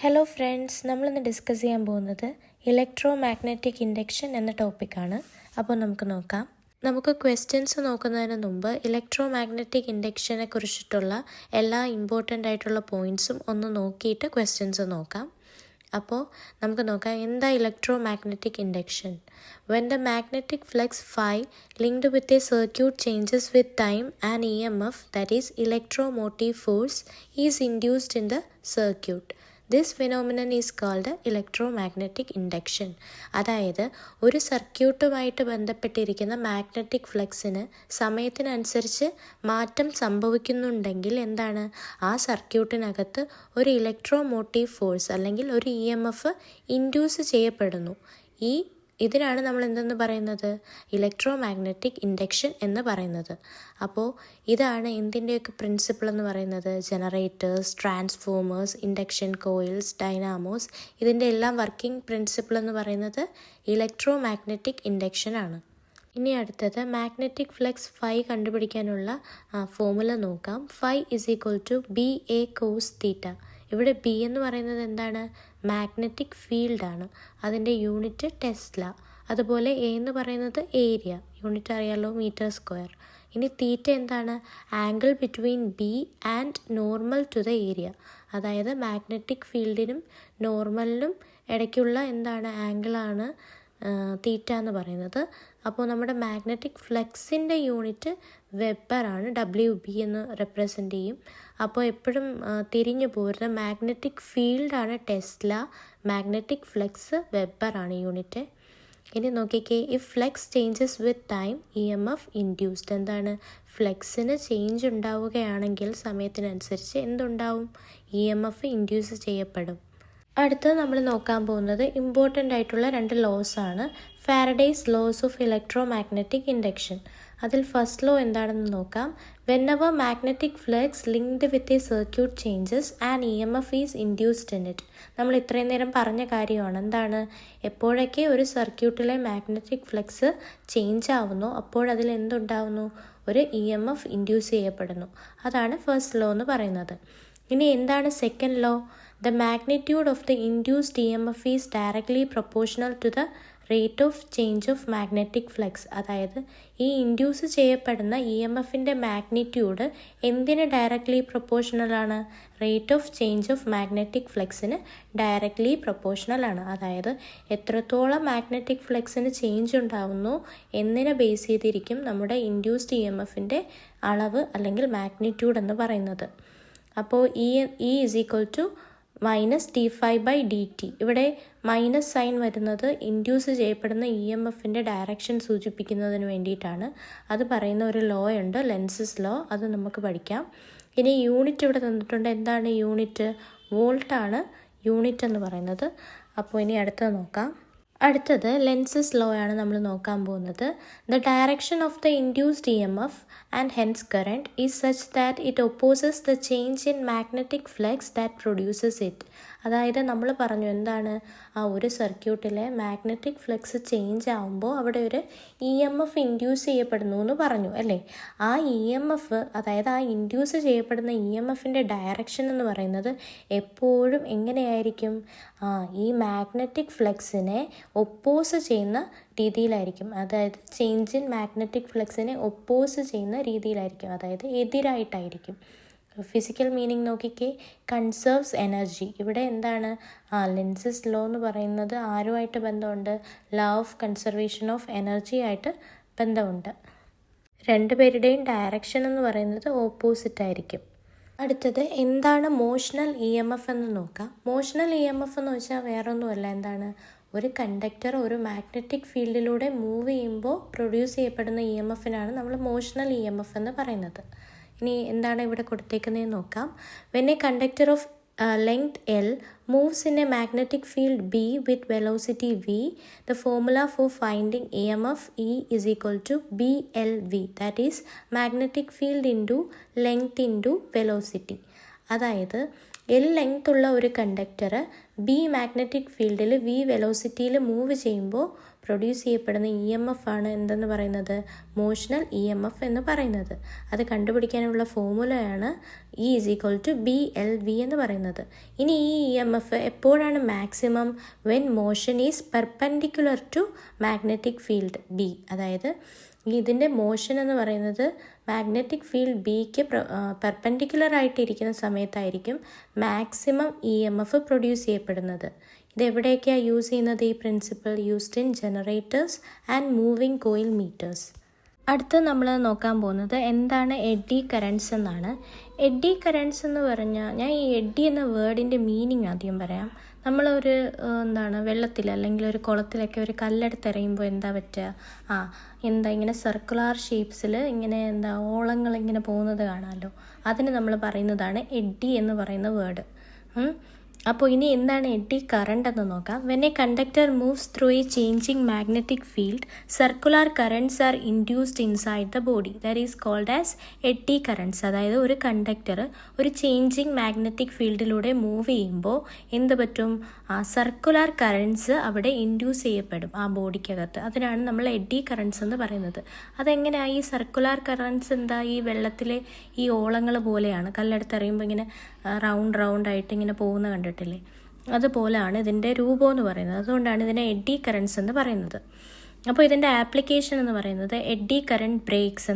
Hello friends, നമ്മളിന്ന് discuss ചെയ്യാൻ പോകുന്നത് ഇലക്ട്രോ മാഗ്നറ്റിക് ഇൻഡക്ഷൻ എന്ന ടോപ്പിക്കാണ്. അപ്പോൾ നമുക്ക് ക്വസ്റ്റ്യൻസ് നോക്കുന്നതിന് മുമ്പ് ഇലക്ട്രോ മാഗ്നറ്റിക് ഇൻഡക്ഷനെ കുറിച്ചിട്ടുള്ള എല്ലാ ഇമ്പോർട്ടൻ്റ് ആയിട്ടുള്ള പോയിൻറ്റ്സും ഒന്ന് നോക്കിയിട്ട് ക്വസ്റ്റ്യൻസ് നോക്കാം. അപ്പോൾ നമുക്ക് നോക്കാം എന്താ electro magnetic induction. When the magnetic flux phi linked with a circuit changes with time, an EMF, that is electromotive force, is induced in the circuit. This phenomenon is called electromagnetic induction. അതായത് ഒരു സർക്യൂട്ടുമായിട്ട് ബന്ധപ്പെട്ടിരിക്കുന്ന magnetic ഫ്ലക്സിന് സമയത്തിനനുസരിച്ച് മാറ്റം സംഭവിക്കുന്നുണ്ടെങ്കിൽ എന്താണ്, ആ സർക്യൂട്ടിനകത്ത് ഒരു electromotive force അല്ലെങ്കിൽ ഒരു EMF ഇൻഡ്യൂസ് ചെയ്യപ്പെടുന്നു. ഇതിനാണ് നമ്മൾ എന്തെന്ന് പറയുന്നത്, ഇലക്ട്രോ മാഗ്നറ്റിക് ഇൻഡക്ഷൻ എന്ന് പറയുന്നത്. അപ്പോൾ ഇതാണ് എന്തിൻ്റെയൊക്കെ പ്രിൻസിപ്പിൾ എന്ന് പറയുന്നത്. Generators, transformers, induction coils, Dynamos, ഇതിൻ്റെ എല്ലാം വർക്കിംഗ് പ്രിൻസിപ്പിൾ എന്ന് പറയുന്നത് ഇലക്ട്രോ മാഗ്നറ്റിക് ഇൻഡക്ഷൻ ആണ്. ഇനി അടുത്തത് മാഗ്നറ്റിക് ഫ്ലക്സ് ഫൈ കണ്ടുപിടിക്കാനുള്ള ഫോർമുല നോക്കാം. Phi is equal to BA cos theta. ഇവിടെ B എന്ന് പറയുന്നത് എന്താണ്, മാഗ്നറ്റിക് ഫീൽഡാണ്. അതിൻ്റെ യൂണിറ്റ് ടെസ്ല. അതുപോലെ A എന്ന് പറയുന്നത് ഏരിയ, യൂണിറ്റ് അറിയാലോ, മീറ്റർ സ്ക്വയർ. ഇനി തീറ്റ എന്താണ്, angle between B and normal to the area. അതായത് മാഗ്നറ്റിക് ഫീൽഡിനും നോർമലിനും ഇടയ്ക്കുള്ള എന്താണ്, ആംഗിളാണ് തീറ്റ എന്ന് പറയുന്നത്. അപ്പോൾ നമ്മുടെ മാഗ്നറ്റിക് ഫ്ലക്സിൻ്റെ യൂണിറ്റ് വെബറാണ്, WB എന്ന് റെപ്രസെൻ്റ് ചെയ്യും. അപ്പോൾ എപ്പോഴും തിരിഞ്ഞു പോരുന്ന മാഗ്നറ്റിക് ഫീൽഡാണ് ടെസ്ല, മാഗ്നറ്റിക് ഫ്ലക്സ് വെബറാണ് യൂണിറ്റ്. ഇനി നോക്കിക്കേ, if flux changes with time EMF induced. എന്താണ്, ഫ്ലക്സിന് ചേഞ്ച് ഉണ്ടാവുകയാണെങ്കിൽ സമയത്തിനനുസരിച്ച് എന്തുണ്ടാവും, EMF ഇൻഡ്യൂസ് ചെയ്യപ്പെടും. അടുത്തത് നമ്മൾ നോക്കാൻ പോകുന്നത് ഇമ്പോർട്ടൻ്റ് ആയിട്ടുള്ള 2 ലോസ് ആണ്. Faraday's laws of electro magnetic induction. അതിൽ ഫസ്റ്റ് ലോ എന്താണെന്ന് നോക്കാം. Whenever magnetic flux linked with a circuit changes and EMF is induced in it. നമ്മൾ ഇത്രയും നേരം പറഞ്ഞ കാര്യമാണ്. എന്താണ്, എപ്പോഴൊക്കെ ഒരു സർക്യൂട്ടിലെ മാഗ്നറ്റിക് ഫ്ലക്സ് ചേഞ്ച് ആവുന്നു അപ്പോഴതിൽ എന്തുണ്ടാവുന്നു, ഒരു EMF ഇൻഡ്യൂസ് ചെയ്യപ്പെടുന്നു. അതാണ് ഫസ്റ്റ് ലോ എന്ന് പറയുന്നത്. ഇനി എന്താണ് second law. The magnitude of the induced EMF is directly proportional to the rate of change of magnetic flux. അതായത് ഈ ഇൻഡ്യൂസ് ചെയ്യപ്പെടുന്ന EMFൻ്റെ മാഗ്നിറ്റ്യൂഡ് എന്തിന് ഡയറക്റ്റ്ലി പ്രൊപ്പോർഷണൽ ആണ്, rate of change of magnetic ഫ്ലക്സിന് ഡയറക്റ്റ്ലി പ്രൊപ്പോർഷണൽ ആണ്. അതായത് എത്രത്തോളം മാഗ്നറ്റിക് ഫ്ലക്സിന് ചേഞ്ച് ഉണ്ടാവുന്നു എന്നതിനെ ബേസ് ചെയ്തിരിക്കും നമ്മുടെ ഇൻഡ്യൂസ്ഡ് EMFൻ്റെ അളവ് അല്ലെങ്കിൽ മാഗ്നിറ്റ്യൂഡ് എന്ന് പറയുന്നത്. അപ്പോൾ E is equal to -dφ/dt. ഇവിടെ മൈനസ് സൈൻ വരുന്നത് ഇൻഡ്യൂസ് ചെയ്യപ്പെടുന്ന EMFൻ്റെ ഡയറക്ഷൻ സൂചിപ്പിക്കുന്നതിന് വേണ്ടിയിട്ടാണ്. അത് പറയുന്ന ഒരു ലോ ഉണ്ട്, ലെൻസസ് ലോ. അത് നമുക്ക് പഠിക്കാം. ഇനി യൂണിറ്റ് ഇവിടെ തന്നിട്ടുണ്ട്. എന്താണ് യൂണിറ്റ്, വോൾട്ടാണ് യൂണിറ്റ് എന്ന് പറയുന്നത്. അപ്പോൾ ഇനി അടുത്തത് നോക്കാം. അടുത്തത് ലെൻസസ് ലോ ആണ് നമ്മൾ നോക്കാൻ പോകുന്നത്. The direction of the induced EMF and hence current is such that it opposes the change in magnetic flux that produces it. അതായത് നമ്മൾ പറഞ്ഞു എന്താണ്, ആ ഒരു സർക്യൂട്ടിലെ മാഗ്നറ്റിക് ഫ്ലക്സ് ചേഞ്ച് ആകുമ്പോൾ അവിടെ ഒരു EMF ഇൻഡ്യൂസ് ചെയ്യപ്പെടുന്നു എന്ന് പറഞ്ഞു അല്ലേ. ആ EMF, അതായത് ആ ഇൻഡ്യൂസ് ചെയ്യപ്പെടുന്ന EMFൻ്റെ ഡയറക്ഷൻ എന്ന് പറയുന്നത് എപ്പോഴും എങ്ങനെയായിരിക്കും, ഈ മാഗ്നറ്റിക് ഫ്ലക്സിനെ ഒപ്പോസ് ചെയ്യുന്ന രീതിയിലായിരിക്കും. അതായത് ചേഞ്ച് ഇൻ മാഗ്നറ്റിക് ഫ്ലക്സിനെ ഒപ്പോസ് ചെയ്യുന്ന രീതിയിലായിരിക്കും, അതായത് എതിരായിട്ടായിരിക്കും. ഫിസിക്കൽ മീനിങ് നോക്കിക്കേ, കൺസേർവ്സ് എനർജി. ഇവിടെ എന്താണ്, ലെൻസസ് ലോ എന്ന് പറയുന്നത് ആരുമായിട്ട് ബന്ധമുണ്ട്, law of conservation of energy ആയിട്ട് ബന്ധമുണ്ട്. രണ്ടുപേരുടെയും ഡയറക്ഷൻ എന്ന് പറയുന്നത് ഓപ്പോസിറ്റ് ആയിരിക്കും. അടുത്തത് എന്താണ് മോഷണൽ EMF എന്ന് നോക്കാം. മോഷണൽ EMF എന്ന് വെച്ചാൽ വേറൊന്നുമല്ല, എന്താണ്, ഒരു കണ്ടക്ടർ ഒരു മാഗ്നറ്റിക് ഫീൽഡിലൂടെ മൂവ് ചെയ്യുമ്പോൾ പ്രൊഡ്യൂസ് ചെയ്യപ്പെടുന്ന EMFനാണ് നമ്മൾ മോഷണൽ EMF എന്ന് പറയുന്നത്. ഇനി എന്താണ് ഇവിടെ കൊടുത്തേക്കുന്നതെന്ന് നോക്കാം. When a conductor of length L moves in a magnetic field B with velocity V, the formula for finding EMF E is equal to BLV, that is magnetic field into length into velocity. അതായത് L length ഉള്ള ഒരു conductor B magnetic ഫീൽഡിൽ V വെലോസിറ്റിയിൽ move ചെയ്യുമ്പോൾ produce ചെയ്യപ്പെടുന്ന E M F ആണ് എന്തെന്ന് പറയുന്നത്, motional E M F എന്ന് പറയുന്നത്. അത് കണ്ടുപിടിക്കാനുള്ള ഫോർമുലയാണ് E=BLV എന്ന് പറയുന്നത്. ഇനി ഈ ഇ എം എഫ് എപ്പോഴാണ് maximum? When motion is perpendicular to magnetic field B. അതായത് ഇതിൻ്റെ മോഷൻ എന്ന് പറയുന്നത് മാഗ്നറ്റിക് ഫീൽഡ് ബിക്ക് പെർപെൻഡിക്കുലർ ആയിട്ടിരിക്കുന്ന സമയത്തായിരിക്കും maximum E M F produce ചെയ്യപ്പെടുന്നത്. ഇതെവിടെയൊക്കെയാണ് യൂസ് ചെയ്യുന്നത്? ഈ principle used in generators and moving coil meters. അടുത്ത് നമ്മൾ നോക്കാൻ പോകുന്നത് എന്താണ് എഡ്ഡി കറൻസ് എന്നാണ്. എഡ്ഡി കറൻസ് എന്ന് പറഞ്ഞാൽ, ഞാൻ ഈ എഡ്ഡി എന്ന വേർഡിൻ്റെ മീനിങ് ആദ്യം പറയാം. നമ്മളൊരു വെള്ളത്തിൽ അല്ലെങ്കിൽ ഒരു കുളത്തിലൊക്കെ ഒരു കല്ലെടുത്തെറിയുമ്പോൾ എന്താ പറ്റുക? ഇങ്ങനെ സർക്കുലാർ ഷേപ്സിൽ ഇങ്ങനെ ഓളങ്ങൾ ഇങ്ങനെ പോകുന്നത് കാണാമല്ലോ. അതിന് നമ്മൾ പറയുന്നതാണ് എഡ്ഡി എന്ന് പറയുന്ന വേർഡ്. അപ്പോൾ ഇനി എന്താണ് എഡ്ഡി കറണ്ട് എന്ന് നോക്കാം. When a conductor moves through a changing magnetic field, circular currents are induced inside the body. That is called as eddy currents. അതായത് ഒരു കണ്ടക്ടർ ഒരു ചേഞ്ചിങ് മാഗ്നറ്റിക് ഫീൽഡിലൂടെ മൂവ് ചെയ്യുമ്പോൾ എന്ത് പറ്റും? സർക്കുലർ കറൻറ്റ്സ് അവിടെ ഇൻഡ്യൂസ് ചെയ്യപ്പെടും ആ ബോഡിക്കകത്ത്. അതിനാണ് നമ്മൾ എഡ്ഡി കറൻറ്റ്സ് എന്ന് പറയുന്നത്. അതെങ്ങനെയാണ് ഈ സർക്കുലർ കറൻറ്റ്സ്? ഈ വെള്ളത്തിലെ ഈ ഓളങ്ങൾ പോലെയാണ്. കല്ലെടുത്തെറിയുമ്പോൾ ഇങ്ങനെ റൗണ്ട് ആയിട്ട് ഇങ്ങനെ പോകുന്ന കണ്ടിട്ടില്ലേ? അതുപോലെയാണ് ഇതിൻ്റെ രൂപം എന്ന് പറയുന്നത്. അതുകൊണ്ടാണ് ഇതിനെ എഡ്ഡി കറൻറ്റ്സ് എന്ന് പറയുന്നത്. അപ്പോൾ ഇതിൻ്റെ ആപ്ലിക്കേഷൻ എന്ന് പറയുന്നത് എഡ്ഡി കറൻറ്റ് ബ്രേക്സ്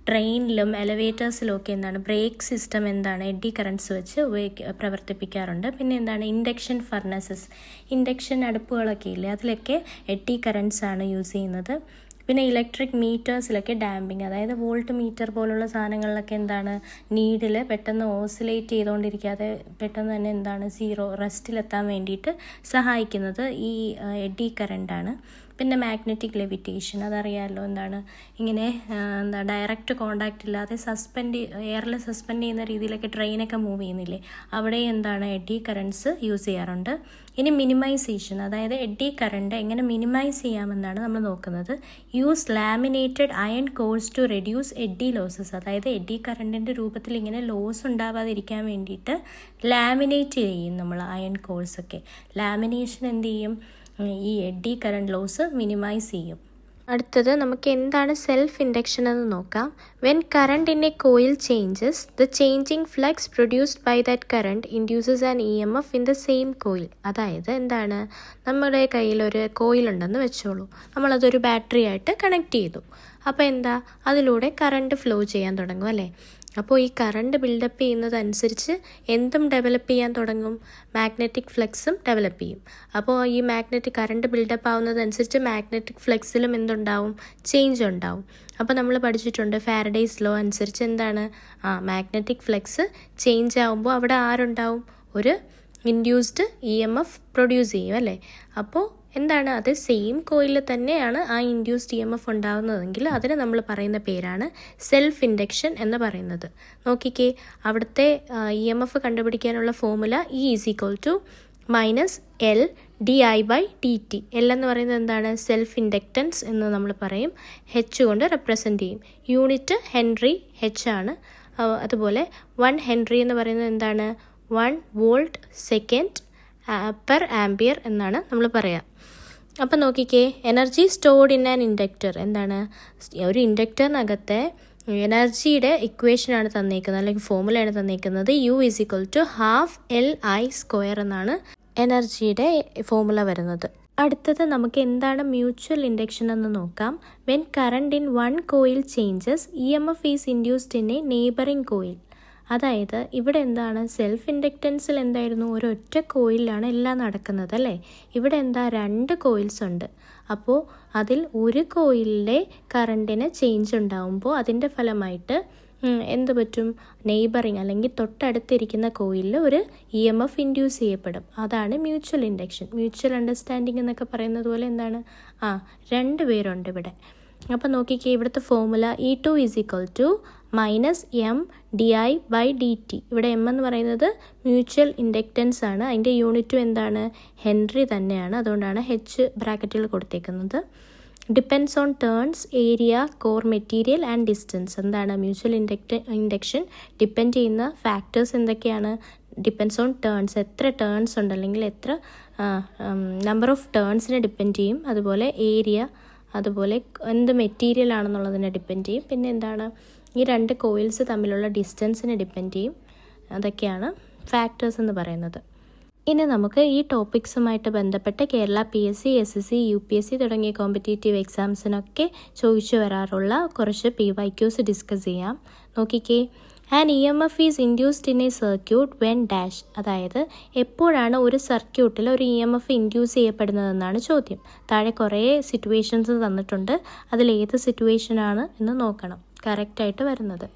ട്രെയിനിലും എലവേറ്റേഴ്സിലും ഒക്കെ ബ്രേക്ക് സിസ്റ്റം എഡ്ഡി കറൻറ്റ്സ് വെച്ച് പ്രവർത്തിപ്പിക്കാറുണ്ട്. പിന്നെ ഇൻഡക്ഷൻ ഫർണസസ്, ഇൻഡക്ഷൻ അടുപ്പുകളൊക്കെ ഇല്ലേ, അതിലൊക്കെ എഡ്ഡി കറൻറ്റ്സ് ആണ് യൂസ് ചെയ്യുന്നത്. പിന്നെ ഇലക്ട്രിക് മീറ്റേഴ്സിലൊക്കെ ഡാമ്പിങ്, അതായത് വോൾട്ട് മീറ്റർ പോലുള്ള സാധനങ്ങളിലൊക്കെ നീഡിൽ പെട്ടെന്ന് ഓസിലേറ്റ് ചെയ്തുകൊണ്ടിരിക്കാതെ പെട്ടെന്ന് തന്നെ സീറോ റെസ്റ്റിലെത്താൻ വേണ്ടിയിട്ട് സഹായിക്കുന്നത് ഈ എഡ്ഡി കറണ്ടാണ്. പിന്നെ മാഗ്നറ്റിക് ലെവിറ്റേഷൻ, അതറിയാമല്ലോ. ഇങ്ങനെ ഡയറക്റ്റ് കോണ്ടാക്റ്റ് ഇല്ലാതെ എയറിൽ സസ്പെൻഡ് ചെയ്യുന്ന രീതിയിലൊക്കെ ട്രെയിനൊക്കെ മൂവ് ചെയ്യുന്നില്ലേ, അവിടെ എഡ്ഡി കറൻറ്റ്സ് യൂസ് ചെയ്യാറുണ്ട്. ഇനി മിനിമൈസേഷൻ, അതായത് എഡ്ഡി കറണ്ട് എങ്ങനെ മിനിമൈസ് ചെയ്യാമെന്നാണ് നമ്മൾ നോക്കുന്നത്. Use laminated iron cores to reduce eddy losses. അതായത് എഡ്ഡി കറണ്ടിൻ്റെ രൂപത്തിൽ ഇങ്ങനെ ലോസ് ഉണ്ടാവാതിരിക്കാൻ വേണ്ടിയിട്ട് ലാമിനേറ്റ് ചെയ്യും നമ്മൾ അയൺ കോഴ്സൊക്കെ. ലാമിനേഷൻ എന്ത് ചെയ്യും? ഈ എഡ്ഡി കറണ്ട് ലോസ് മിനിമൈസ് ചെയ്യും. അടുത്തത് നമുക്ക് എന്താണ് സെൽഫ് ഇൻഡക്ഷൻ എന്ന് നോക്കാം. When current in a coil changes, the changing flux produced by that current induces an E M F in the same coil. അതായത് നമ്മുടെ കയ്യിൽ ഒരു കോയിൽ ഉണ്ടെന്ന് വെച്ചോളൂ. നമ്മളതൊരു ബാറ്ററി ആയിട്ട് കണക്ട് ചെയ്തു. അപ്പോൾ അതിലൂടെ കറണ്ട് ഫ്ലോ ചെയ്യാൻ തുടങ്ങും അല്ലേ? അപ്പോൾ ഈ കറണ്ട് ബിൽഡപ്പ് ചെയ്യുന്നതനുസരിച്ച് എന്തും ഡെവലപ്പ് ചെയ്യാൻ തുടങ്ങും, മാഗ്നറ്റിക് ഫ്ലക്സും ഡെവലപ്പ് ചെയ്യും. അപ്പോൾ ഈ കറണ്ട് ബിൽഡപ്പ് ആവുന്നതനുസരിച്ച് മാഗ്നറ്റിക് ഫ്ലക്സിലും എന്തുണ്ടാവും? ചേഞ്ച് ഉണ്ടാവും. അപ്പോൾ നമ്മൾ പഠിച്ചിട്ടുണ്ട് ഫാരഡേസ് ലോ അനുസരിച്ച് മാഗ്നറ്റിക് ഫ്ലക്സ് ചേഞ്ച് ആവുമ്പോൾ അവിടെ ആരുണ്ടാവും? ഒരു induced E M F produce ചെയ്യും അല്ലേ? അപ്പോൾ അത് സെയിം കോയിലിൽ തന്നെയാണ് ആ ഇൻഡ്യൂസ്ഡ് ഇ എം എഫ് ഉണ്ടാകുന്നതെങ്കിൽ അതിന് നമ്മൾ പറയുന്ന പേരാണ് സെൽഫ് ഇൻഡക്ഷൻ എന്ന് പറയുന്നത്. നോക്കിക്കേ, അവിടുത്തെ ഇ എം എഫ് കണ്ടുപിടിക്കാനുള്ള ഫോർമുല E=-L/di/dt. L എന്ന് പറയുന്നത് സെൽഫ് ഇൻഡക്റ്റൻസ് എന്ന് നമ്മൾ പറയും. H കൊണ്ട് റെപ്രസെൻ്റ് ചെയ്യും. യൂണിറ്റ് ഹെൻറി H ആണ്. അതുപോലെ 1 ഹെൻറി എന്ന് പറയുന്നത് 1 വോൾട്ട് സെക്കൻഡ് പെർ ആംപിയർ എന്നാണ് നമ്മൾ പറയുക. അപ്പം നോക്കിക്കേ, energy stored in an inductor ഒരു ഇൻഡക്ടറിനകത്തെ എനർജിയുടെ ഇക്വേഷനാണ് തന്നേക്കുന്നത്, അല്ലെങ്കിൽ ഫോർമുലയാണ് തന്നേക്കുന്നത്. U=12LI² എന്നാണ് എനർജിയുടെ ഫോർമുല വരുന്നത്. അടുത്തത് നമുക്ക് എന്താണ് മ്യൂച്വൽ ഇൻഡക്ഷൻ എന്ന് നോക്കാം. When current in one coil changes, E M F is induced in A neighbouring coil. അതായത് ഇവിടെ സെൽഫ് ഇൻഡക്റ്റൻസിൽ ഒരൊറ്റ കോയിലാണ് എല്ലാം നടക്കുന്നത് അല്ലേ? ഇവിടെ 2 കോയിൽസ് ഉണ്ട്. അപ്പോൾ അതിൽ ഒരു കോയിലിലെ കറണ്ടിന് ചേഞ്ച് ഉണ്ടാകുമ്പോൾ അതിൻ്റെ ഫലമായിട്ട് എന്ത് പറ്റും? നെയ്ബറിങ് അല്ലെങ്കിൽ തൊട്ടടുത്തിരിക്കുന്ന കോയിലിൽ ഒരു ഇ എം എഫ് ഇൻഡ്യൂസ് ചെയ്യപ്പെടും. അതാണ് മ്യൂച്വൽ ഇൻഡക്ഷൻ. മ്യൂച്വൽ അണ്ടർസ്റ്റാൻഡിങ് എന്നൊക്കെ പറയുന്നത് പോലെ 2 പേരുണ്ട് ഇവിടെ. അപ്പോൾ നോക്കിക്കേ, ഇവിടുത്തെ ഫോർമുല E2=-M/di/dt. ഇവിടെ M എന്ന് പറയുന്നത് മ്യൂച്വൽ ഇൻഡക്റ്റൻസ് ആണ്. അതിൻ്റെ യൂണിറ്റും ഹെൻറി തന്നെയാണ്. അതുകൊണ്ടാണ് H ബ്രാക്കറ്റിൽ കൊടുത്തേക്കുന്നത്. Depends on turns, area, core material and distance. Mutual induction depend ചെയ്യുന്ന ഫാക്ടേഴ്സ് എന്തൊക്കെയാണ്? ഡിപ്പെൻസ് ഓൺ ടേൺസ്, എത്ര ടേൺസ് ഉണ്ട് അല്ലെങ്കിൽ എത്ര നമ്പർ ഓഫ് ടേൺസിനെ ഡിപ്പെൻഡ് ചെയ്യും. അതുപോലെ ഏരിയ, അതുപോലെ എന്ത് മെറ്റീരിയൽ ആണെന്നുള്ളതിനെ ഡിപ്പെൻഡ് ചെയ്യും. പിന്നെ എന്താണ്, ഈ രണ്ട് കോയിൽസ് തമ്മിലുള്ള ഡിസ്റ്റൻസിനെ ഡിപ്പെൻഡ് ചെയ്യും. അതൊക്കെയാണ് ഫാക്ടേഴ്സ് എന്ന് പറയുന്നത്. ഇനി നമുക്ക് ഈ ടോപ്പിക്സുമായിട്ട് ബന്ധപ്പെട്ട് കേരള PSC, SSC, UPSC തുടങ്ങിയ കോമ്പറ്റേറ്റീവ് എക്സാംസിനൊക്കെ ചോദിച്ചു വരാറുള്ള കുറച്ച് PYQs ഡിസ്കസ് ചെയ്യാം. നോക്കിക്കേ, an EMF is induced in A circuit when dash. അതായത് എപ്പോഴാണ് ഒരു സർക്യൂട്ടിൽ ഒരു EMF ഇൻഡ്യൂസ് ചെയ്യപ്പെടുന്നതെന്നാണ് ചോദ്യം. താഴെ കുറേ സിറ്റുവേഷൻസ് തന്നിട്ടുണ്ട്, അതിലേത് സിറ്റുവേഷനാണ് എന്ന് നോക്കണം കറക്റ്റായിട്ട് വരുന്നത്.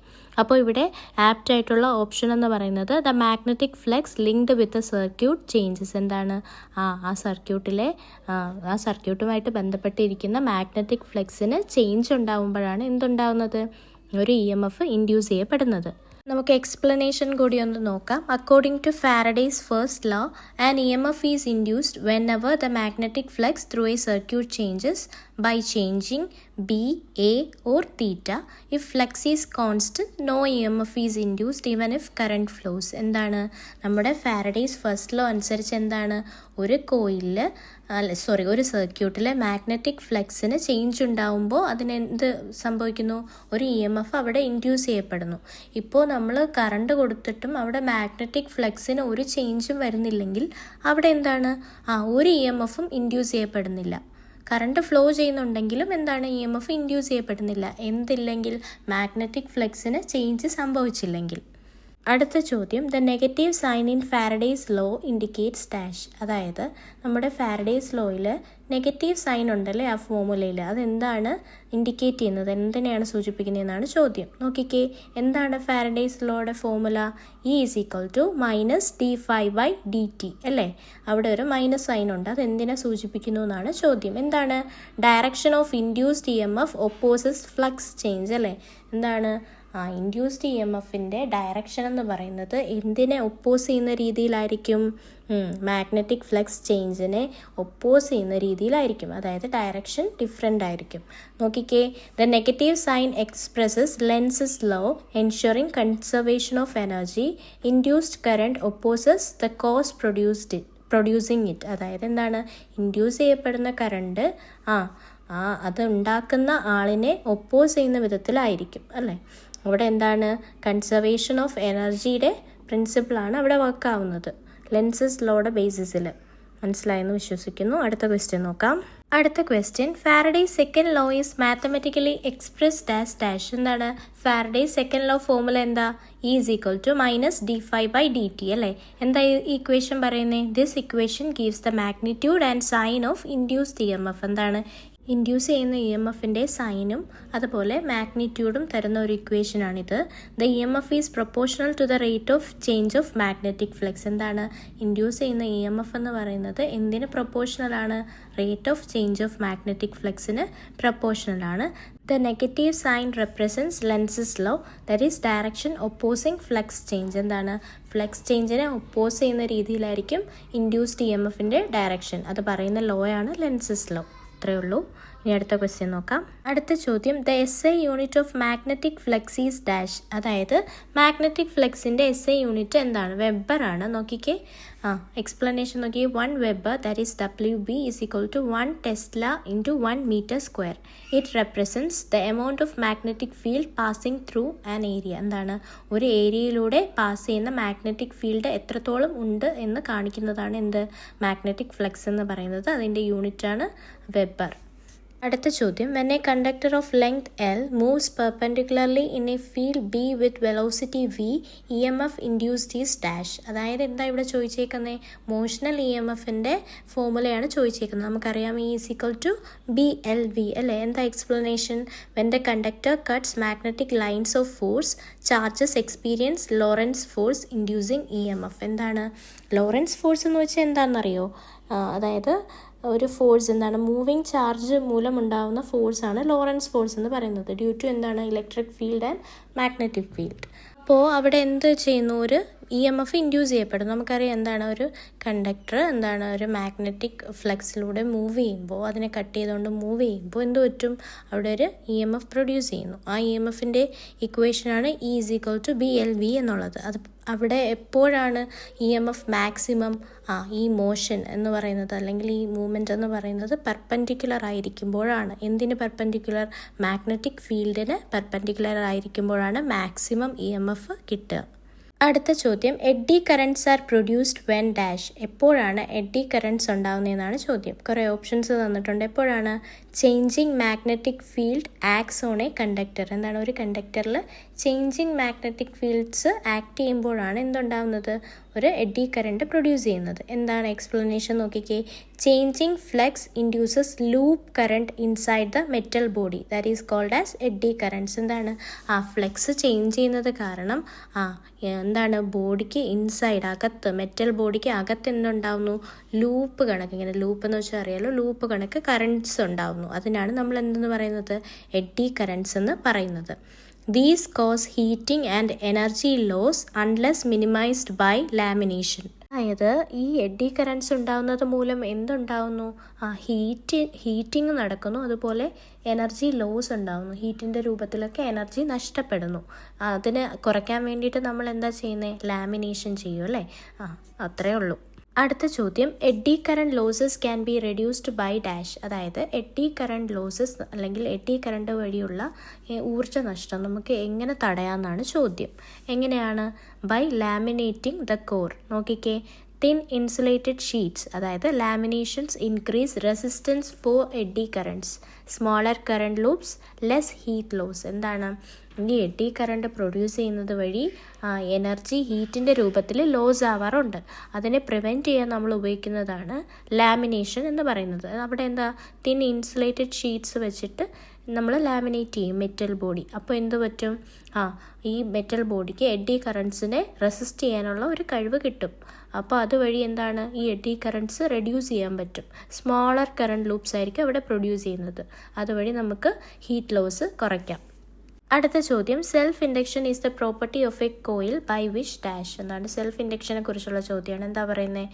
അപ്പോൾ ഇവിടെ ആപ്റ്റ് ആയിട്ടുള്ള ഓപ്ഷൻ എന്ന് പറയുന്നത് the magnetic flex linked with circuit changes. എന്താണ്, ആ സർക്യൂട്ടുമായിട്ട് ബന്ധപ്പെട്ടിരിക്കുന്ന മാഗ്നറ്റിക് ഫ്ലെക്സിന് ചേഞ്ച് ഉണ്ടാകുമ്പോഴാണ് എന്തുണ്ടാകുന്നത്, ഒരു EMF ഇൻഡ്യൂസ് ചെയ്യപ്പെടുന്നത്. നമുക്ക് എക്സ്പ്ലനേഷൻ കൂടി ഒന്ന് നോക്കാം. According to Faraday's first law, an EMF is induced whenever the magnetic flux through a circuit changes by changing B, A or theta. If flux is constant, no EMF is induced even if current flows. എന്താണ്, നമ്മുടെ Faraday's first law അനുസരിച്ച് എന്താണ്, ഒരു സർക്യൂട്ടിലെ magnetic ഫ്ലക്സിന് change ഉണ്ടാവുമ്പോൾ അതിനെന്ത് സംഭവിക്കുന്നു, ഒരു EMF അവിടെ ഇൻഡ്യൂസ് ചെയ്യപ്പെടുന്നു. ഇപ്പോൾ നമ്മൾ കറണ്ട് കൊടുത്തിട്ടും അവിടെ മാഗ്നറ്റിക് ഫ്ലക്സിന് ഒരു ചേഞ്ചും വരുന്നില്ലെങ്കിൽ അവിടെ എന്താണ്, ഒരു EMFും ഇൻഡ്യൂസ് ചെയ്യപ്പെടുന്നില്ല. കറണ്ട് ഫ്ലോ ചെയ്യുന്നുണ്ടെങ്കിലും എന്താണ്, EMF ഇൻഡ്യൂസ് ചെയ്യപ്പെടുന്നില്ല. എന്തില്ലെങ്കിൽ, മാഗ്നറ്റിക് ഫ്ലെക്സിന് ചേഞ്ച് സംഭവിച്ചില്ലെങ്കിൽ. അടുത്ത ചോദ്യം, the negative sign in Faraday's law indicates dash. അതായത് നമ്മുടെ ഫാരഡേസ് ലോയിൽ നെഗറ്റീവ് സൈൻ ഉണ്ടല്ലേ ആ ഫോർമുലയിൽ, അതെന്താണ് ഇൻഡിക്കേറ്റ് ചെയ്യുന്നത്, എന്തിനെയാണ് സൂചിപ്പിക്കുന്നതെന്നാണ് ചോദ്യം. നോക്കിക്കേ, എന്താണ് ഫാരഡേസ് ലോയുടെ ഫോർമുല, E = -dφ/dt അല്ലേ. അവിടെ ഒരു മൈനസ് സൈൻ ഉണ്ട്, അത് എന്തിനെ സൂചിപ്പിക്കുന്നു എന്നാണ് ചോദ്യം. എന്താണ്, direction of induced EMF opposes flux change അല്ലേ. എന്താണ്, ഇൻഡ്യൂസ്ഡ് EMFൻ്റെ ഡയറക്ഷൻ എന്ന് പറയുന്നത് എന്തിനെ ഒപ്പോസ് ചെയ്യുന്ന രീതിയിലായിരിക്കും, മാഗ്നറ്റിക് ഫ്ലക്സ് ചേഞ്ചിനെ ഒപ്പോസ് ചെയ്യുന്ന രീതിയിലായിരിക്കും. അതായത് ഡയറക്ഷൻ ഡിഫറെൻ്റ് ആയിരിക്കും. നോക്കിക്കേ, the negative sign expresses Lenz's law ensuring conservation of energy. Induced current opposes the cause producing it. അതായത് എന്താണ്, ഇൻഡ്യൂസ് ചെയ്യപ്പെടുന്ന കറണ്ട് അത് ഉണ്ടാക്കുന്ന ആളിനെ ഒപ്പോസ് ചെയ്യുന്ന വിധത്തിലായിരിക്കും അല്ലേ. അവിടെ എന്താണ്, കൺസർവേഷൻ ഓഫ് എനർജിയുടെ പ്രിൻസിപ്പിളാണ് അവിടെ വർക്കാവുന്നത് ലെൻസസ് ലോയുടെ ബേസിസിൽ. മനസ്സിലായെന്ന് വിശ്വസിക്കുന്നു. അടുത്ത ക്വസ്റ്റ്യൻ നോക്കാം. അടുത്ത question, Faraday's second law is mathematically expressed as dash. എന്താണ്, ഫാരഡേസ് സെക്കൻഡ് ലോ ഫോർമുല എന്താ, E = -dφ/dt അല്ലേ. എന്താ ഈ ഇക്വേഷൻ പറയുന്നത്, this equation gives the magnitude and sign of induced EMF. എന്താണ്, ഇൻഡ്യൂസ് ചെയ്യുന്ന EMFൻ്റെ സൈനും അതുപോലെ മാഗ്നിറ്റ്യൂഡും തരുന്ന ഒരു ഇക്വേഷനാണിത്. The EMF is proportional to the rate of change of magnetic flux. എന്താണ്, ഇൻഡ്യൂസ് ചെയ്യുന്ന EMF എന്ന് പറയുന്നത് എന്തിന് പ്രൊപ്പോർഷണലാണ്, rate of change of magnetic ഫ്ലക്സിന് പ്രൊപ്പോർഷണലാണ്. The negative sign represents Lenz's law, that is direction opposing flux change. എന്താണ്, flux ചേഞ്ചിനെ ഒപ്പോസ് ചെയ്യുന്ന രീതിയിലായിരിക്കും ഇൻഡ്യൂസ്ഡ് EMFൻ്റെ ഡയറക്ഷൻ. അത് പറയുന്ന ലോ ആണ് ലെൻസസ് ലോ. അത്രയേ ഉള്ളൂ. ഇനി അടുത്ത ക്വസ്റ്റ്യൻ നോക്കാം. അടുത്ത ചോദ്യം, the SI unit of magnetic flux is dash. അതായത് മാഗ്നറ്റിക് ഫ്ലക്സിൻ്റെ SI യൂണിറ്റ് എന്താണ്, വെബർ ആണ്. നോക്കിക്കേ, എക്സ്പ്ലനേഷൻ നോക്കി. 1 weber that is WB = 1 Tesla × 1 m². It represents the amount of magnetic field passing through an area. എന്താണ്, ഒരു ഏരിയയിലൂടെ പാസ് ചെയ്യുന്ന magnetic field എത്രത്തോളം ഉണ്ട് എന്ന് കാണിക്കുന്നതാണ് എന്ത്, മാഗ്നറ്റിക് ഫ്ലക്സ് എന്ന് പറയുന്നത്. അതിൻ്റെ യൂണിറ്റാണ് വെബർ. അടുത്ത ചോദ്യം, when a conductor of length L moves perpendicularly in a field B with velocity v, EMF induced is dash. അതായത് എന്താ ഇവിടെ ചോദിച്ചേക്കുന്നത്, മോഷണൽ EMFൻ്റെ ഫോർമുലയാണ് ചോദിച്ചേക്കുന്നത്. നമുക്കറിയാം E = BLV അല്ലേ. എന്താ explanation, when the conductor cuts magnetic lines of force, charges experience Lorentz force inducing EMF. എന്താണ് Lorentz force എന്ന് വെച്ചാൽ എന്താണെന്നറിയോ, അതായത് ഒരു ഫോഴ്സ് എന്താണ്, മൂവിങ് ചാർജ് മൂലം ഉണ്ടാകുന്ന ഫോഴ്സാണ് ലോറൻസ് ഫോഴ്സ് എന്ന് പറയുന്നത്. ഡ്യൂ ടു എന്താണ്, electric field and magnetic field. അപ്പോൾ അവിടെ എന്ത് ചെയ്യുന്നു, ഒരു EMF ഇൻഡ്യൂസ് ചെയ്യപ്പെടും. നമുക്കറിയാം എന്താണ് ഒരു കണ്ടക്ടർ ഒരു മാഗ്നറ്റിക് ഫ്ലക്സിലൂടെ മൂവ് ചെയ്യുമ്പോൾ, അതിനെ കട്ട് ചെയ്തുകൊണ്ട് മൂവ് ചെയ്യുമ്പോൾ എന്ത് പറ്റും, അവിടെ ഒരു EMF പ്രൊഡ്യൂസ് ചെയ്യുന്നു. ആ EMFൻ്റെ ഇക്വേഷനാണ് E = BLV എന്നുള്ളത്. അത് അവിടെ എപ്പോഴാണ് EMF മാക്സിമം, ഈ മോഷൻ എന്ന് പറയുന്നത് അല്ലെങ്കിൽ ഈ മൂവ്മെൻറ്റ് എന്ന് പറയുന്നത് പെർപെൻഡിക്കുലർ ആയിരിക്കുമ്പോഴാണ്. എന്തിന് പെർപെൻഡിക്കുലർ? മാഗ്നറ്റിക് ഫീൽഡിന് പെർപെൻഡിക്കുലർ ആയിരിക്കുമ്പോഴാണ് മാക്സിമം EMF കിട്ടുക. അടുത്ത ചോദ്യം, eddy currents are produced when dash. എപ്പോഴാണ് എഡ്ഡി കറൻറ്റ്സ് ഉണ്ടാകുന്നതെന്നാണ് ചോദ്യം. കുറേ ഓപ്ഷൻസ് തന്നിട്ടുണ്ട്. എപ്പോഴാണ്? Changing magnetic field acts on a conductor. ഒരു കണ്ടക്ടറിൽ ചേഞ്ചിങ് മാഗ്നറ്റിക് ഫീൽഡ്സ് ആക്ട് ചെയ്യുമ്പോഴാണ് എന്തുണ്ടാകുന്നത്, ഒരു എഡ്ഡി കറൻറ്റ് പ്രൊഡ്യൂസ് ചെയ്യുന്നത്. എന്താണ് എക്സ്പ്ലനേഷൻ നോക്കിക്കേ. Changing flux induces loop current inside the metal body, that is called as eddy currents. Flux change ചെയ്യുന്നത് കാരണം ബോഡിക്ക് ഇൻസൈഡ്, അകത്ത്, മെറ്റൽ ബോഡിക്ക് അകത്ത് എന്തുണ്ടാവുന്നു, ലൂപ്പ് കണക്ക്, ഇങ്ങനെ ലൂപ്പ് എന്ന് വെച്ചാൽ അറിയാലോ, ലൂപ്പ് കണക്ക് കറൻറ്റ്സ് ഉണ്ടാവുന്നു. അതിനാണ് നമ്മൾ എന്തെന്ന് പറയുന്നത്, എഡ്ഡി കറൻറ്റ്സ് എന്ന് പറയുന്നത്. These cause heating and energy loss unless minimized by lamination. അതായത് ഈ എഡ്ഡി കറൻറ്റ്സ് ഉണ്ടാകുന്നത് മൂലം എന്തുണ്ടാവുന്നു, ഹീറ്റിംഗ് നടക്കുന്നു, അതുപോലെ എനർജി ലോസ് ഉണ്ടാകുന്നു. ഹീറ്റിൻ്റെ രൂപത്തിലൊക്കെ എനർജി നഷ്ടപ്പെടുന്നു. അതിന് കുറയ്ക്കാൻ വേണ്ടിയിട്ട് നമ്മൾ എന്താ ചെയ്യുന്നത്, ലാമിനേഷൻ ചെയ്യും അല്ലേ. അത്രയേ ഉള്ളൂ. അടുത്ത ചോദ്യം, eddy current losses can be reduced by dash. അതായത് എഡ്ഡി കറണ്ട് ലോസസ് അല്ലെങ്കിൽ എഡ്ഡി കറണ്ട് വഴിയുള്ള ഊർജ്ജ നഷ്ടം നമുക്ക് എങ്ങനെ തടയാമെന്നാണ് ചോദ്യം. എങ്ങനെയാണ്? By laminating the core. നോക്കിക്കേ, തിൻ ഇൻസുലേറ്റഡ് ഷീറ്റ്സ്, അതായത് laminations increase resistance for eddy currents, smaller current loops, less heat loss. ഈ എഡ്ഡി കറണ്ട് പ്രൊഡ്യൂസ് ചെയ്യുന്നത് വഴി എനർജി ഹീറ്റിൻ്റെ രൂപത്തിൽ ലോസ് ആവാറുണ്ട്. അതിനെ പ്രിവെൻറ്റ് ചെയ്യാൻ നമ്മൾ ഉപയോഗിക്കുന്നതാണ് ലാമിനേഷൻ എന്ന് പറയുന്നത്. അവിടെ തിൻ ഇൻസുലേറ്റഡ് ഷീറ്റ്സ് വെച്ചിട്ട് നമ്മൾ ലാമിനേറ്റ് ചെയ്യും മെറ്റൽ ബോഡി. അപ്പോൾ എന്ത് പറ്റും, ഈ മെറ്റൽ ബോഡിക്ക് എഡ്ഡി കറൻറ്റ്സിനെ റെസിസ്റ്റ് ചെയ്യാനുള്ള ഒരു കഴിവ് കിട്ടും. അപ്പോൾ അതുവഴി ഈ എഡ്ഡി കറൻറ്റ്സ് റെഡ്യൂസ് ചെയ്യാൻ പറ്റും. സ്മോളർ കറണ്ട് ലൂപ്സ് ആയിരിക്കും അവിടെ പ്രൊഡ്യൂസ് ചെയ്യുന്നത്. അതുവഴി നമുക്ക് ഹീറ്റ് ലോസ് കുറയ്ക്കാം. അടുത്ത ചോദ്യം, self induction is the property of a coil by which dash. Self ഇൻഡക്ഷനെ കുറിച്ചുള്ള ചോദ്യമാണ്. എന്താ പറയുന്നത്,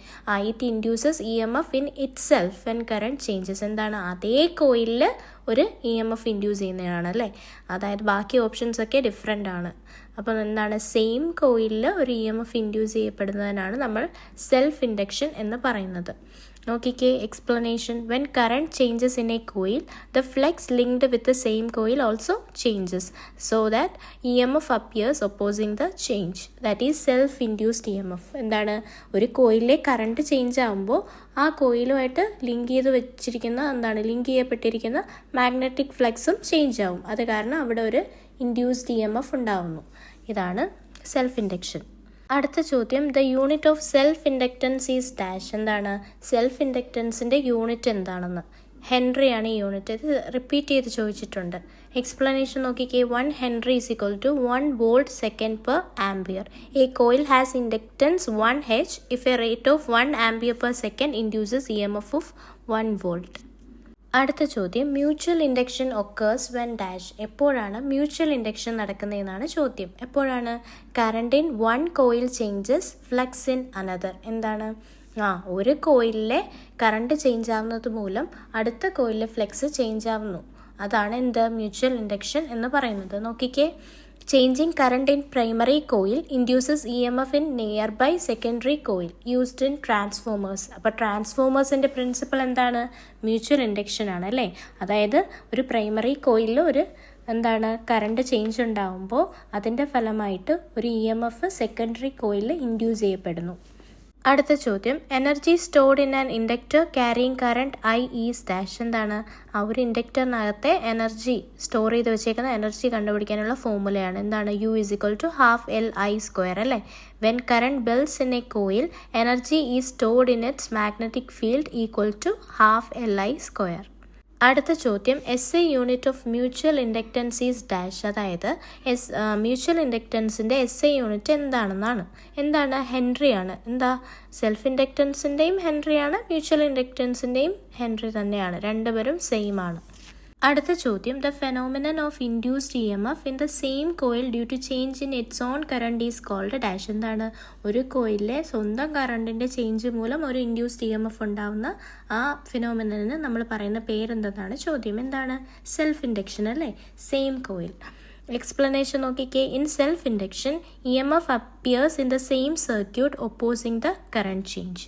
it induces EMF in itself when current changes. അതേ കോയിലിൽ ഒരു EMF ഇൻഡ്യൂസ് ചെയ്യുന്നതാണ് അല്ലേ. അതായത് ബാക്കി ഓപ്ഷൻസ് ഒക്കെ ഡിഫറെൻ്റ് ആണ്. അപ്പോൾ സെയിം കോയിലിൽ ഒരു EMF ഇൻഡ്യൂസ് ചെയ്യപ്പെടുന്നതിനാണ് നമ്മൾ സെൽഫ് ഇൻഡക്ഷൻ എന്ന് പറയുന്നത്. നോക്കിക്കേ, explanation. When current changes in a coil, the flux linked with the same coil also changes, so that EMF appears opposing the change, that is self induced EMF. ഒരു കോയിലിലെ current change ആകുമ്പോൾ ആ കോയിലുമായിട്ട് link ചെയ്യപ്പെട്ടിരിക്കുന്ന magnetic ഫ്ലക്സും change ആവും. അത് കാരണം അവിടെ ഒരു induced EMF ഉണ്ടാവുന്നു. ഇതാണ് സെൽഫ് ഇൻഡക്ഷൻ. അടുത്ത ചോദ്യം, the unit of self inductance is dash. Self ഇൻഡക്റ്റൻസിൻ്റെ യൂണിറ്റ് എന്താണെന്ന്. ഹെൻറിയാണ് ഈ യൂണിറ്റ്. ഇത് റിപ്പീറ്റ് ചെയ്ത് ചോദിച്ചിട്ടുണ്ട്. എക്സ്പ്ലനേഷൻ നോക്കിക്കേ. 1 Henry is equal to 1 volt second per ampere. A coil has inductance 1 H if a rate of 1 ampere per second induces EMF of 1 volt. അടുത്ത ചോദ്യം, mutual induction occurs when dash. എപ്പോഴാണ് mutual induction നടക്കുന്നതെന്നാണ് ചോദ്യം. എപ്പോഴാണ്? Current in one coil changes flux in another. ഒരു കോയിലിലെ current change ആവുന്നത് മൂലം അടുത്ത കോയിലിലെ flux change ആവുന്നു. അതാണ് മ്യൂച്വൽ ഇൻഡക്ഷൻ എന്ന് പറയുന്നത്. നോക്കിക്കേ, changing current in primary coil induces EMF in nearby secondary coil used in transformers. അപ്പോൾ ട്രാൻസ്ഫോമേഴ്സിൻ്റെ പ്രിൻസിപ്പൾ മ്യൂച്വൽ ഇൻഡക്ഷൻ ആണ് അല്ലേ. അതായത് ഒരു പ്രൈമറി കോയിലിൽ ഒരു കറണ്ട് ചേഞ്ച് ഉണ്ടാകുമ്പോൾ അതിൻ്റെ ഫലമായിട്ട് ഒരു EMF സെക്കൻഡറി കോയിലിൽ ഇൻഡ്യൂസ് ചെയ്യപ്പെടുന്നു. അടുത്ത ചോദ്യം, energy stored in an inductor carrying current I is dash. ഒരു ഇൻഡക്ടറിനകത്തെ എനർജി സ്റ്റോർ ചെയ്ത് വെച്ചേക്കുന്ന എനർജി കണ്ടുപിടിക്കാനുള്ള ഫോർമുലയാണ്. U is equal to half Li square അല്ലേ. When current builds in a coil, energy is stored in its magnetic field equal to half Li square. അടുത്ത ചോദ്യം, SI unit of mutual inductance is dash. അതായത് mutual ഇൻഡക്റ്റൻസിൻ്റെ SI unit എന്താണ്? ഹെൻറിയാണ്. Self ഇൻഡക്റ്റൻസിൻ്റെയും ഹെൻറിയാണ്, mutual ഇൻഡക്റ്റൻസിൻ്റെയും Henry തന്നെയാണ്. രണ്ടുപേരും സെയിം ആണ്. അടുത്ത ചോദ്യം, the phenomenon of induced EMF in the same coil due to change in its own current is called dash. എന്താണ്? ഒരു കോയിലിലെ സ്വന്തം കറണ്ടിൻ്റെ ചേഞ്ച് മൂലം ഒരു ഇൻഡ്യൂസ്ഡ് EMF ഉണ്ടാവുന്ന ആ ഫിനോമിനന് നമ്മൾ പറയുന്ന പേരെന്താണ് ചോദ്യം. എന്താണ്? സെൽഫ് ഇൻഡക്ഷൻ അല്ലേ, സെയിം കോയിൽ. എക്സ്പ്ലനേഷൻ നോക്കിക്കേ. In self induction EMF appears in the same circuit opposing the current change.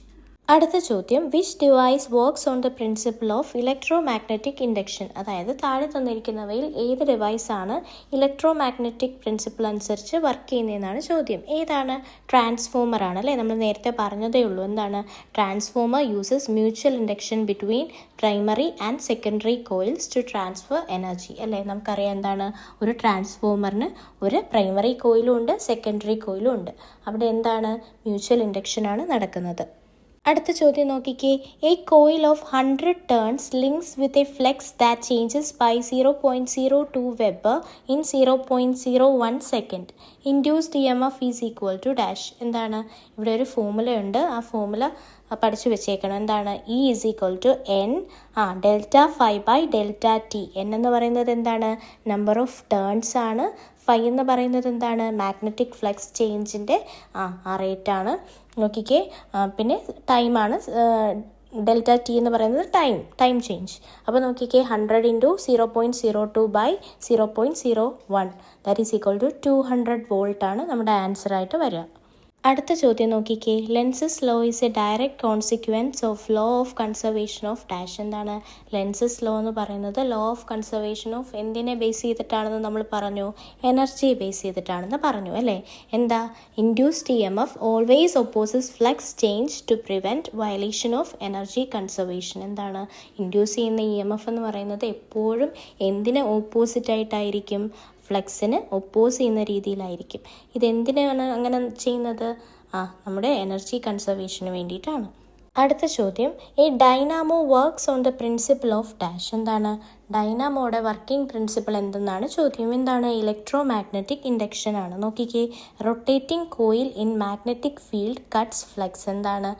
അടുത്ത ചോദ്യം, which device works on the principle of electro magnetic induction. അതായത് താഴെ തന്നിരിക്കുന്നവയിൽ ഏത് ഡിവൈസാണ് ഇലക്ട്രോ മാഗ്നറ്റിക് പ്രിൻസിപ്പിൾ അനുസരിച്ച് work ചെയ്യുന്നതെന്നാണ് ചോദ്യം. ഏതാണ്? ട്രാൻസ്ഫോമർ ആണ് അല്ലേ, നമ്മൾ നേരത്തെ പറഞ്ഞതേ ഉള്ളൂ. എന്താണ്? Transformer uses mutual induction between primary and secondary coils to transfer energy അല്ലേ. നമുക്കറിയാം എന്താണ്, ഒരു ട്രാൻസ്ഫോമറിന് ഒരു പ്രൈമറി കോയിലും ഉണ്ട്, സെക്കൻഡറി കോയിലും ഉണ്ട്. അവിടെ എന്താണ്? മ്യൂച്വൽ ഇൻഡക്ഷനാണ് നടക്കുന്നത്. അടുത്ത ചോദ്യം നോക്കിക്കേ. A coil of 100 turns links with a flux that changes by 0.02 weber in 0.01 second. Induced EMF is equal to dash. എന്താണ്? ഇവിടെ ഒരു ഫോർമുലയുണ്ട്, ആ ഫോർമുല പഠിച്ചു വെച്ചേക്കണം. എന്താണ്? E is equal to N delta phi by delta t. N എന്ന് പറയുന്നത് എന്താണ്? നമ്പർ ഓഫ് ടേൺസ് ആണ്. ഫൈ എന്ന് പറയുന്നത് എന്താണ്? മാഗ്നറ്റിക് ഫ്ലക്സ് ചേഞ്ചിൻ്റെ റേറ്റാണ്. നോക്കിക്കേ. പിന്നെ ടൈമാണ്. ഡെൽറ്റ ടി എന്ന് പറയുന്നത് ടൈം ചേഞ്ച്. അപ്പോൾ നോക്കിക്കേ, 100 into 0.02 by 0.01 that is equal to 200 വോൾട്ടാണ് നമ്മുടെ ആൻസറായിട്ട് വരിക. അടുത്ത ചോദ്യം നോക്കിക്കേ. Lenz's law is a direct consequence of law of conservation of dash. എന്താണ്? ലെൻസസ് ലോ എന്ന് പറയുന്നത് ലോ ഓഫ് കൺസർവേഷൻ ഓഫ് എന്തിനെ ബേസ് ചെയ്തിട്ടാണെന്ന് നമ്മൾ പറഞ്ഞു? എനർജിയെ ബേസ് ചെയ്തിട്ടാണെന്ന് പറഞ്ഞു അല്ലേ. എന്താ? Induced EMF always opposes flux change to prevent violation of energy conservation. എന്താണ്? ഇൻഡ്യൂസ് ചെയ്യുന്ന EMF എന്ന് പറയുന്നത് എപ്പോഴും എന്തിനെ ഓപ്പോസിറ്റായിട്ടായിരിക്കും? ഫ്ലക്സിന് ഒപ്പോസ് ചെയ്യുന്ന രീതിയിലായിരിക്കും. ഇതെന്തിനാണ് അങ്ങനെ ചെയ്യുന്നത്? നമ്മുടെ എനർജി കൺസർവേഷന് വേണ്ടിയിട്ടാണ്. അടുത്ത ചോദ്യം, ഈ Dynamo works on the principle of dash. എന്താണ്? ഡൈനാമോയുടെ വർക്കിംഗ് പ്രിൻസിപ്പിൾ എന്തെന്നാണ് ചോദ്യം. എന്താണ്? ഇലക്ട്രോ മാഗ്നറ്റിക് ഇൻഡക്ഷൻ ആണ്. നോക്കിക്കേ. Rotating coil in magnetic field cuts flux. എന്താണ്?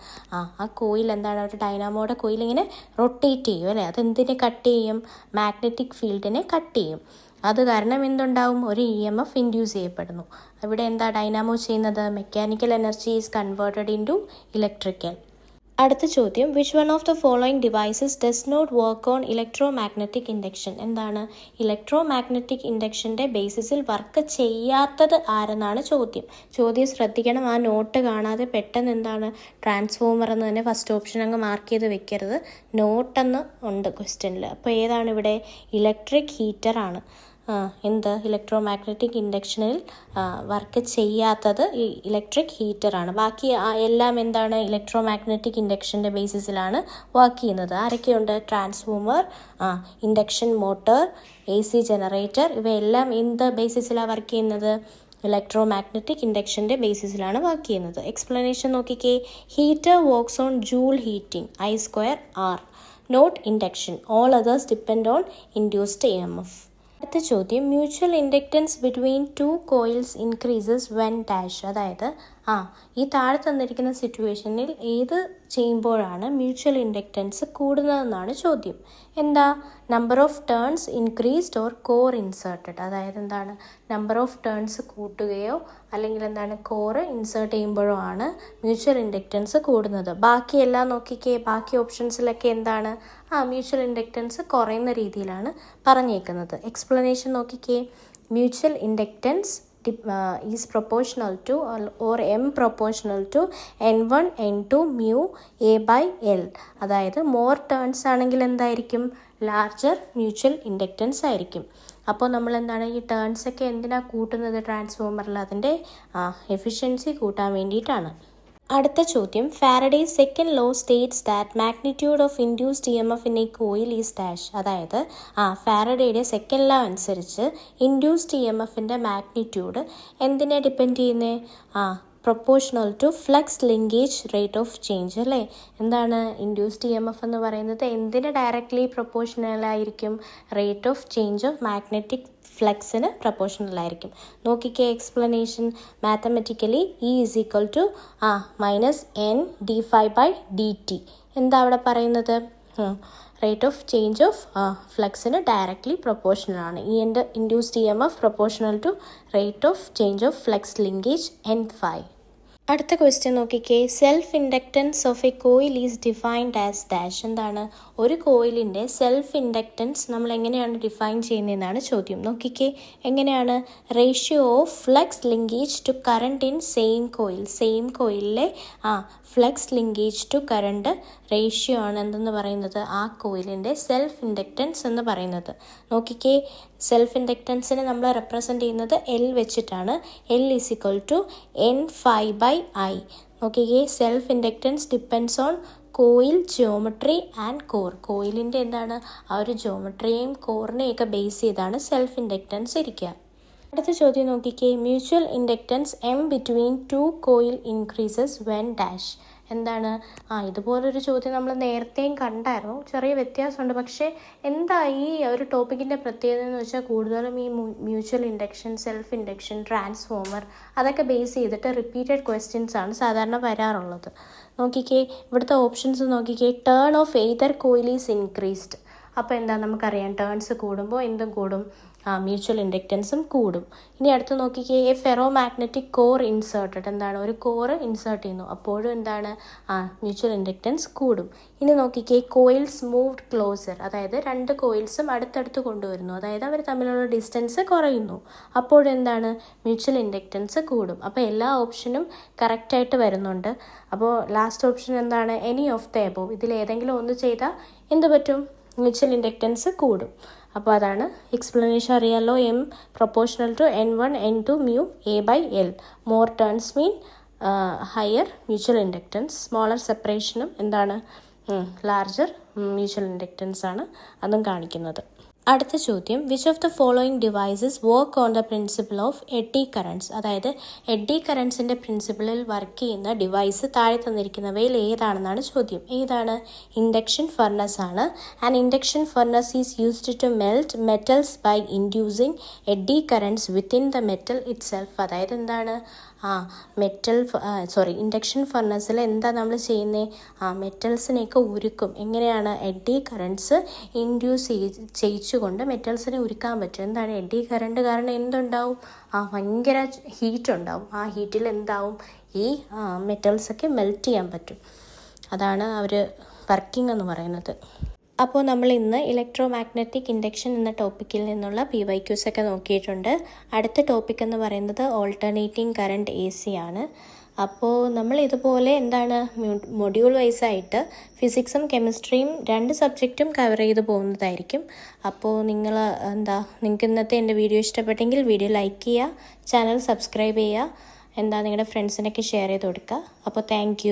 ആ കോയിൽ എന്താണ്? ഒരു ഡൈനാമോയുടെ കോയിൽ ഇങ്ങനെ റൊട്ടേറ്റ് ചെയ്യും അല്ലേ. അതെന്തിനെ കട്ട് ചെയ്യും? മാഗ്നറ്റിക് ഫീൽഡിനെ കട്ട് ചെയ്യും. അത് കാരണം എന്തുണ്ടാവും? ഒരു EMF ഇൻഡ്യൂസ് ചെയ്യപ്പെടുന്നു. ഇവിടെ എന്താ ഡൈനാമോ ചെയ്യുന്നത്? Mechanical energy is converted into electrical. അടുത്ത ചോദ്യം, which one of the following devices does not work on electro magnetic induction. എന്താണ്? ഇലക്ട്രോ മാഗ്നറ്റിക് ഇൻഡക്ഷൻ്റെ ബേസിസിൽ വർക്ക് ചെയ്യാത്തത് ആരെന്നാണ് ചോദ്യം. ചോദ്യം ശ്രദ്ധിക്കണം, ആ നോട്ട് കാണാതെ പെട്ടെന്ന് എന്താണ് ട്രാൻസ്ഫോമർ എന്ന് തന്നെ ഫസ്റ്റ് ഓപ്ഷൻ അങ്ങ് മാർക്ക് ചെയ്ത് വെക്കരുത്. നോട്ടെന്ന് ഉണ്ട് ക്വസ്റ്റ്യനിൽ. അപ്പോൾ ഏതാണ് ഇവിടെ? ഇലക്ട്രിക് ഹീറ്ററാണ്. എന്ത്? ഇലക്ട്രോ മാഗ്നറ്റിക് ഇൻഡക്ഷനിൽ വർക്ക് ചെയ്യാത്തത് ഈ ഇലക്ട്രിക് ഹീറ്ററാണ്. ബാക്കി എല്ലാം എന്താണ്? ഇലക്ട്രോ മാഗ്നറ്റിക് ഇൻഡക്ഷൻ്റെ ബേസിസിലാണ് വർക്ക് ചെയ്യുന്നത്. ആരൊക്കെയുണ്ട്? Transformer, induction motor, AC generator, ഇവയെല്ലാം എന്ത് ബേസിസിലാണ് വർക്ക് ചെയ്യുന്നത്? ഇലക്ട്രോ മാഗ്നറ്റിക് ഇൻഡക്ഷൻ്റെ ബേസിസിലാണ് വർക്ക് ചെയ്യുന്നത്. എക്സ്പ്ലനേഷൻ നോക്കിക്കേ. Heater works on Joule heating I²R, not induction. All others depend on induced EMF. അടുത്ത ചോദ്യം, mutual inductance between 2 coils increases when dash. അതായത് ഈ താഴെ തന്നിരിക്കുന്ന സിറ്റുവേഷനിൽ ഏത് ചെയ്യുമ്പോഴാണ് മ്യൂച്വൽ ഇൻഡക്റ്റൻസ് കൂടുന്നതെന്നാണ് ചോദ്യം. എന്താ? Number of turns increased or core inserted. അതായത് എന്താണ്? നമ്പർ ഓഫ് ടേൺസ് കൂട്ടുകയോ അല്ലെങ്കിൽ എന്താണ് കോറ് ഇൻസേർട്ട് ചെയ്യുമ്പോഴോ ആണ് മ്യൂച്വൽ ഇൻഡക്റ്റൻസ് കൂടുന്നത്. ബാക്കിയെല്ലാം നോക്കിക്കേ. ബാക്കി ഓപ്ഷൻസിലൊക്കെ എന്താണ്? മ്യൂച്വൽ ഇൻഡക്റ്റൻസ് കുറയുന്ന രീതിയിലാണ് പറഞ്ഞേക്കുന്നത്. എക്സ്പ്ലനേഷൻ നോക്കിക്കേ. Mutual inductance is proportional to or m proportional to n1 n2 mu a by l. അതായത് മോർ ടേൺസ് ആണെങ്കിൽ എന്തായിരിക്കും? ലാർജർ മ്യൂച്വൽ ഇൻഡക്റ്റൻസ് ആയിരിക്കും. അപ്പോൾ നമ്മൾ എന്താണ് ഈ ടേൺസ് ഒക്കെ എന്തിനാണ് കൂട്ടുന്നത് ട്രാൻസ്ഫോമറിൽ? അതിൻ്റെ എഫിഷ്യൻസി കൂട്ടാൻ വേണ്ടിയിട്ടാണ്. അടുത്ത ചോദ്യം, Faraday's second law states that magnitude of induced EMF in a coil is dash. അതായത് ഫാരഡേയുടെ സെക്കൻഡ് ലോ അനുസരിച്ച് ഇൻഡ്യൂസ്ഡ് EMFൻ്റെ മാഗ്നിറ്റ്യൂഡ് എന്തിനെ ഡിപ്പെൻഡ് ചെയ്യുന്നത്? Proportional to flux linkage rate of change അല്ലേ. എന്താണ്? ഇൻഡ്യൂസ്ഡ് EMF എന്ന് പറയുന്നത് എന്തിന് ഡയറക്റ്റ്ലി പ്രൊപ്പോർഷണൽ ആയിരിക്കും? Rate of change of magnetic ഫ്ലക്സിന് പ്രൊപ്പോർഷണൽ ആയിരിക്കും. നോക്കിക്കേ. Explanation mathematically E is equal to -n dφ/dt. എന്താ അവിടെ പറയുന്നത്? Rate of change of ഫ്ലക്സിന് directly proportional ആണ്. Induced EMF proportional to rate of change of flux linkage N∅. അടുത്ത question നോക്കിക്കേ. Self inductance of a coil is defined as dash. എന്താണ്? ഒരു കോയിലിൻ്റെ self inductance നമ്മൾ എങ്ങനെയാണ് ഡിഫൈൻ ചെയ്യുന്നതെന്നാണ് ചോദ്യം. നോക്കിക്കേ എങ്ങനെയാണ്? Ratio of flux linkage to current in same coil. Same കോയിലിലെ flux linkage to current ratio ആണ് എന്തെന്ന് പറയുന്നത്? ആ കോയിലിൻ്റെ സെൽഫ് ഇൻഡക്റ്റൻസ് എന്ന് പറയുന്നത്. നോക്കിക്കേ, സെൽഫ് ഇൻഡക്റ്റൻസിനെ നമ്മൾ റെപ്രസെൻ്റ് ചെയ്യുന്നത് L വെച്ചിട്ടാണ്. L = N∅/I. നോക്കിക്കേ, self inductance depends on coil geometry and core. കോയിലിൻ്റെ എന്താണ്? ആ ഒരു ജിയോമെട്രിയെയും കോറിനെയൊക്കെ ബേസ് ചെയ്താണ് സെൽഫ് ഇൻഡക്റ്റൻസ് ഇരിക്കുക. അടുത്ത ചോദ്യം നോക്കിക്കേ. Mutual inductance M between two coil increases when dash. എന്താണ്? ഇതുപോലൊരു ചോദ്യം നമ്മൾ നേരത്തെയും കണ്ടായിരുന്നു. ചെറിയ വ്യത്യാസമുണ്ട്. പക്ഷേ എന്താ ഈ ഒരു ടോപ്പിക്കിൻ്റെ പ്രത്യേകത എന്ന് വെച്ചാൽ കൂടുതലും ഈ mutual induction, self induction, transformer അതൊക്കെ ബേസ് ചെയ്തിട്ട് റിപ്പീറ്റഡ് ക്വസ്റ്റ്യൻസ് ആണ് സാധാരണ വരാറുള്ളത്. നോക്കിക്കേ, ഇവിടുത്തെ ഓപ്ഷൻസ് നോക്കിക്കേ. Turn of either coil is increased. അപ്പോൾ എന്താ? നമുക്കറിയാം ടേൺസ് കൂടുമ്പോൾ എന്തും കൂടും, മ്യൂച്വൽ ഇൻഡക്റ്റൻസും കൂടും. ഇനി അടുത്ത് നോക്കിക്കേ. A ferro magnetic core inserted. എന്താണ്? ഒരു കോർ ഇൻസേർട്ട് ചെയ്യുന്നു, അപ്പോഴും എന്താണ്? മ്യൂച്വൽ ഇൻഡക്റ്റൻസ് കൂടും. ഇനി നോക്കിക്കേ. Coils moved closer. അതായത് രണ്ട് കോയിൽസും അടുത്തടുത്ത് കൊണ്ടുവരുന്നു, അതായത് അവർ തമ്മിലുള്ള ഡിസ്റ്റൻസ് കുറയുന്നു, അപ്പോഴും എന്താണ്? മ്യൂച്വൽ ഇൻഡക്റ്റൻസ് കൂടും. അപ്പോൾ എല്ലാ ഓപ്ഷനും കറക്റ്റായിട്ട് വരുന്നുണ്ട്. അപ്പോൾ ലാസ്റ്റ് ഓപ്ഷൻ എന്താണ്? Any of the above. ഇതിൽ ഏതെങ്കിലും ഒന്ന് ചെയ്താൽ എന്ത് പറ്റും? മ്യൂച്വൽ ഇൻഡക്റ്റൻസ് കൂടും. അപ്പോൾ അതാണ് എക്സ്പ്ലനേഷൻ. അറിയാമല്ലോ. M പ്രൊപ്പോർഷണൽ ടു N1 N2 mu A/L. More turns mean higher mutual inductance. Smaller സെപ്പറേഷനും എന്താണ്? ലാർജർ മ്യൂച്വൽ ഇൻഡക്റ്റൻസ് ആണ് അതും കാണിക്കുന്നത്. അടുത്ത ചോദ്യം. Which of the following devices work on the principle of eddy currents. അതായത് എഡ്ഡി കറൻറ്റ്സിൻ്റെ പ്രിൻസിപ്പിളിൽ വർക്ക് ചെയ്യുന്ന ഡിവൈസ് താഴെ തന്നിരിക്കുന്നവയിൽ ഏതാണെന്നാണ് ചോദ്യം. ഏതാണ്? ഇൻഡക്ഷൻ ഫർണസ് ആണ്. And induction furnace is used to melt metals by inducing eddy currents within the metal it self. അതായത് എന്താണ്? ഇൻഡക്ഷൻ ഫർണസിൽ എന്താ നമ്മൾ ചെയ്യുന്നത്? മെറ്റൽസിനെയൊക്കെ ഉരുക്കും. എങ്ങനെയാണ്? എഡ്ഡി കറൻറ്റ്സ് ഇൻഡ്യൂസ് ചെയ്യിച്ചുകൊണ്ട് മെറ്റൽസിനെ ഉരുക്കാൻ പറ്റും. എന്താണ്? എഡ്ഡി കറണ്ട് കാരണം എന്തുണ്ടാവും? ഭയങ്കര ഹീറ്റ് ഉണ്ടാവും. ആ ഹീറ്റിൽ എന്താവും? ഈ മെറ്റൽസൊക്കെ മെൽറ്റ് ചെയ്യാൻ പറ്റും. അതാണ് അവർ വർക്കിംഗ് എന്ന് പറയുന്നത്. അപ്പോൾ നമ്മൾ ഇന്ന് ഇലക്ട്രോ മാഗ്നറ്റിക് ഇൻഡക്ഷൻ എന്ന ടോപ്പിക്കിൽ നിന്നുള്ള PYQs ഒക്കെ നോക്കിയിട്ടുണ്ട്. അടുത്ത ടോപ്പിക് എന്ന് പറയുന്നത് ഓൾട്ടർനേറ്റിംഗ് കറണ്ട് AC ആണ്. അപ്പോൾ നമ്മൾ ഇതുപോലെ എന്താണ് മൊഡ്യൂൾ വൈസായിട്ട് ഫിസിക്സും കെമിസ്ട്രിയും 2 സബ്ജക്റ്റും കവർ ചെയ്ത് പോകുന്നതായിരിക്കും. അപ്പോൾ നിങ്ങൾക്ക് ഇന്നത്തെ എൻ്റെ വീഡിയോ ഇഷ്ടപ്പെട്ടെങ്കിൽ വീഡിയോ ലൈക്ക് ചെയ്യുക, ചാനൽ സബ്സ്ക്രൈബ് ചെയ്യുക, നിങ്ങളുടെ ഫ്രണ്ട്സിനൊക്കെ ഷെയർ ചെയ്ത് കൊടുക്കുക. അപ്പോൾ താങ്ക്